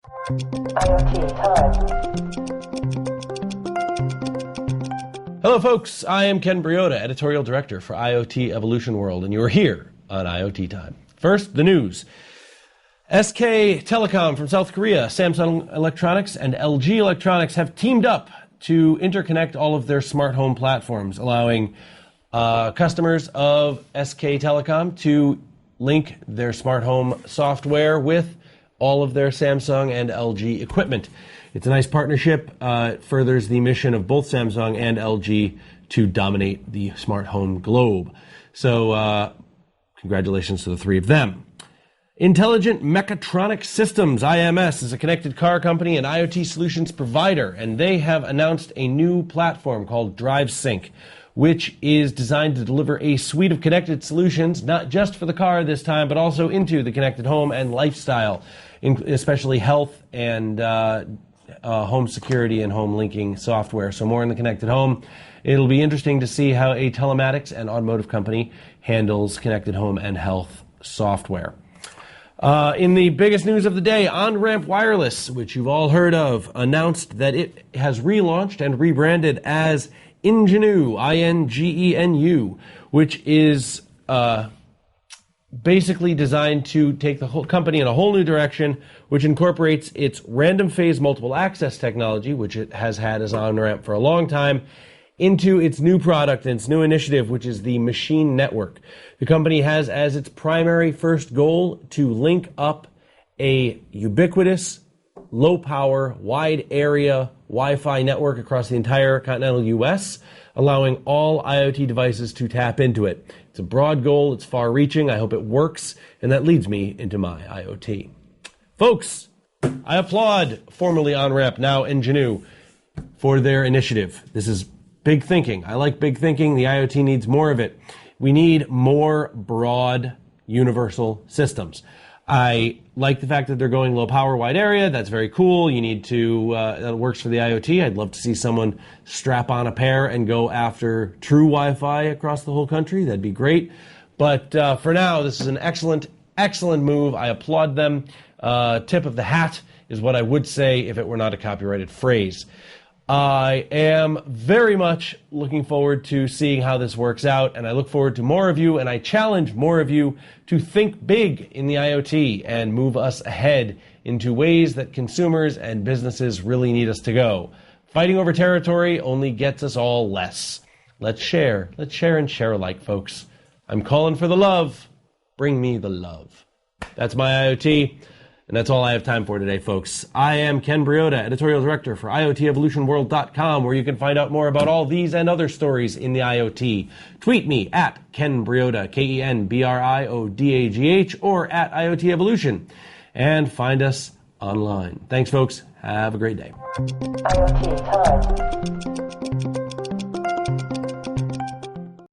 IoTTime. Hello folks, I am Ken Briota, Editorial Director for IoT Evolution World, and you are here on IoT Time. First, the news. SK Telecom from South Korea, Samsung Electronics, and LG Electronics have teamed up to interconnect all of their smart home platforms, allowing customers of SK Telecom to link their smart home software with all of their Samsung and LG equipment. It's a nice partnership. It furthers the mission of both Samsung and LG to dominate the smart home globe. So congratulations to the three of them. Intelligent Mechatronic Systems, IMS, is a connected car company and IoT solutions provider, and they have announced a new platform called DriveSync, which is designed to deliver a suite of connected solutions, not just for the car this time, but also into the connected home and lifestyle, especially health and home security and home linking software. So more in the connected home. It'll be interesting to see how a telematics and automotive company handles connected home and health software. In the biggest news of the day, On-Ramp Wireless, which you've all heard of, announced that it has relaunched and rebranded as Ingenu, INGENU, which is basically designed to take the whole company in a whole new direction, which incorporates its random phase multiple access technology, which it has had as on-ramp for a long time, into its new product and its new initiative, which is the Machine Network. The company has as its primary first goal to link up a ubiquitous, low-power, wide-area Wi-Fi network across the entire continental U.S., allowing all IoT devices to tap into it. It's a broad goal. It's far-reaching. I hope it works. And that leads me into my IoT. Folks, I applaud formerly On-Ramp, now Ingenu, for their initiative. This is big thinking. I like big thinking. The IoT needs more of it. We need more broad, universal systems. I like the fact that they're going low power, wide area. That's very cool. You need to, that works for the IoT. I'd love to see someone strap on a pair and go after true Wi-Fi across the whole country. That'd be great. But for now, this is an excellent, excellent move. I applaud them. Tip of the hat is what I would say if it were not a copyrighted phrase. I am very much looking forward to seeing how this works out, and I look forward to more of you, and I challenge more of you to think big in the IoT and move us ahead into ways that consumers and businesses really need us to go. Fighting over territory only gets us all less. Let's share and share alike, folks. I'm calling for the love. Bring me the love. That's my IoT. And that's all I have time for today, folks. I am Ken Briota, Editorial Director for IoTEvolutionWorld.com, where you can find out more about all these and other stories in the IoT. Tweet me at Ken Briota, KenBriodagh, or at IoT Evolution. And find us online. Thanks, folks. Have a great day. IoT Time.